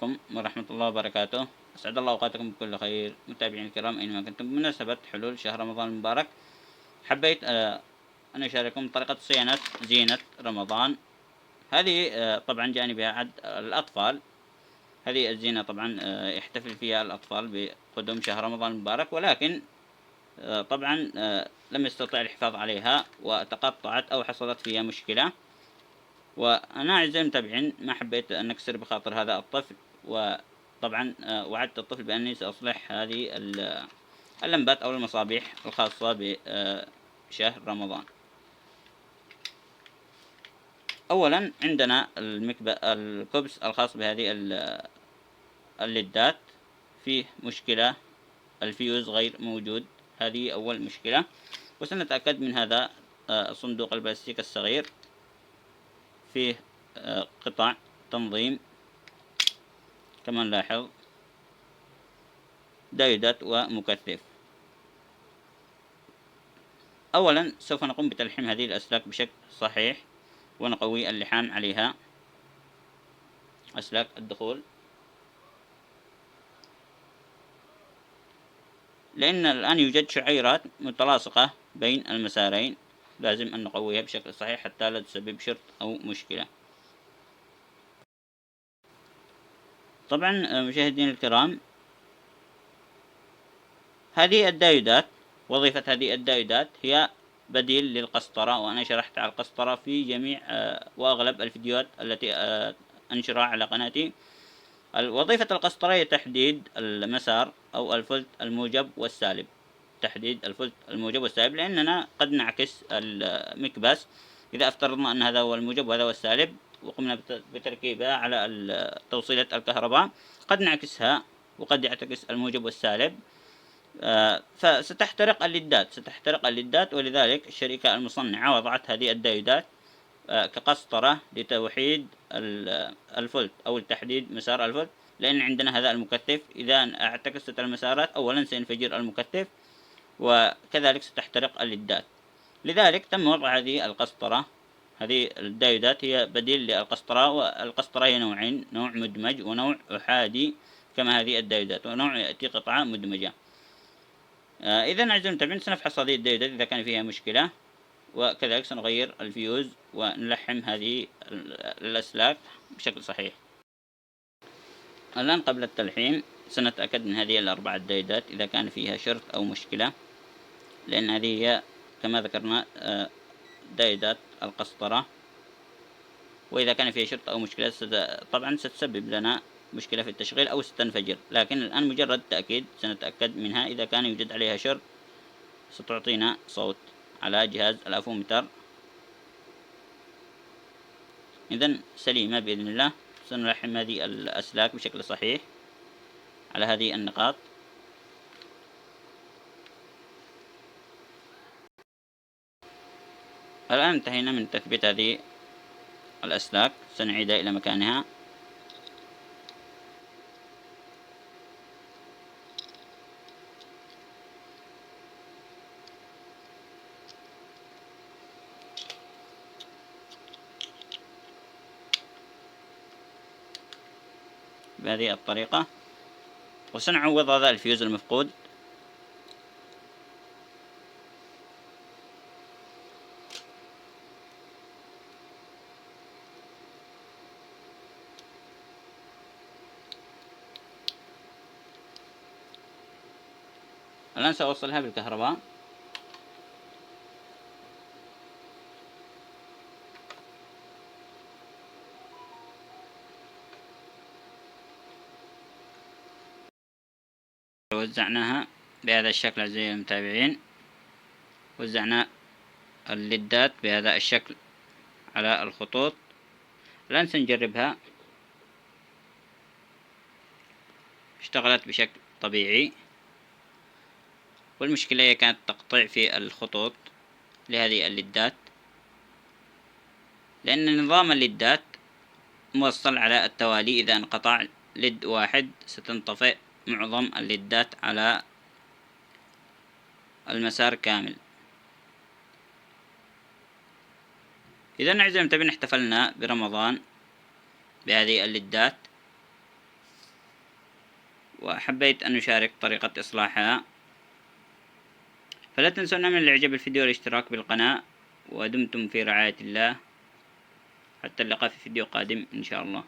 عليكم ورحمة الله وبركاته. أسعد الله أوقاتكم بكل خير متابعين الكرام أينما كنتم. بمناسبة حلول شهر رمضان المبارك حبيت أن أشارككم طريقة صيانة زينة رمضان. هذه طبعا جاني بها أحد الأطفال. هذه الزينة طبعا يحتفل فيها الأطفال بقدوم شهر رمضان المبارك، ولكن طبعا لم يستطع الحفاظ عليها وتقطعت أو حصلت فيها مشكلة. وأنا أعزائي المتابعين ما حبيت أن أكسر بخاطر هذا الطفل، وطبعا وعدت الطفل بأني سأصلح هذه اللمبات أو المصابيح الخاصة بشهر رمضان. أولا عندنا الكبس الخاص بهذه الليدات فيه مشكلة، الفيوز غير موجود، هذه أول مشكلة. وسنتأكد من هذا صندوق البلاستيك الصغير فيه قطع تنظيم كما نلاحظ، دايودات ومكثف. أولا سوف نقوم بتلحيم هذه الأسلاك بشكل صحيح ونقوي اللحام عليها، أسلاك الدخول، لأن الآن يوجد شعيرات متلاصقة بين المسارين، لازم أن نقويها بشكل صحيح حتى لا تسبب شرط أو مشكلة. طبعا مشاهدينا الكرام، هذه الدايودات، وظيفة هذه الدايودات هي بديل للقسطرة، وأنا شرحت على القسطرة في جميع وأغلب الفيديوهات التي أنشرها على قناتي. وظيفة القسطرة هي تحديد المسار أو الفلت الموجب والسالب، تحديد الفلت الموجب والسالب، لأننا قد نعكس المكبس. إذا افترضنا أن هذا هو الموجب وهذا هو السالب وقمنا بتركيبها على توصيلة الكهرباء، قد نعكسها وقد يعتكس الموجب والسالب، فستحترق الليدات. ولذلك الشركة المصنعة وضعت هذه الدايودات كقسطرة لتوحيد الفولت أو لتحديد مسار الفولت، لأن عندنا هذا المكثف إذا اعتكست المسارات أولا سينفجر المكثف، وكذلك ستحترق الليدات. لذلك تم وضع هذه القسطرة. هذه الدايودات هي بديل للقسطرة، والقسطرة هي نوعين، نوع مدمج ونوع أحادي كما هذه الدايودات، ونوع يأتي قطعة مدمجة. إذا أعزائي المتابعين سنفحص هذه الدايودات إذا كان فيها مشكلة، وكذلك سنغير الفيوز ونلحم هذه الأسلاك بشكل صحيح. الآن قبل التلحيم سنتأكد من هذه الأربعة دايودات إذا كان فيها شرط أو مشكلة، لأن هذه هي كما ذكرنا دايودات القسطرة، وإذا كان فيها شرط أو مشكلة طبعا ستسبب لنا مشكلة في التشغيل أو ستنفجر. لكن الآن مجرد تأكيد سنتأكد منها، إذا كان يوجد عليها شرط ستعطينا صوت على جهاز الأفومتر. إذن سليمة بإذن الله. سنلحم هذه الأسلاك بشكل صحيح على هذه النقاط. الآن انتهينا من تثبيت هذه الأسلاك، سنعيدها إلى مكانها. بهذه الطريقة، وسنعوض هذا الفيوز المفقود. الآن سأوصلها بالكهرباء. وزعناها بهذا الشكل أعزائي المتابعين، وزعنا الليدات بهذا الشكل على الخطوط. الآن سنجربها، اشتغلت بشكل طبيعي، والمشكلة هي كانت تقطيع في الخطوط لهذه الليدات، لأن نظام الليدات موصل على التوالي. إذا انقطع ليد واحد ستنطفئ معظم الليدات على المسار كامل. إذا أعزائي المتابعين احتفلنا برمضان بهذه الليدات، وحبيت أن أشارك طريقة إصلاحها. فلا تنسونا من الإعجاب بالفيديو والاشتراك بالقناة، ودمتم في رعاية الله. حتى اللقاء في فيديو قادم إن شاء الله.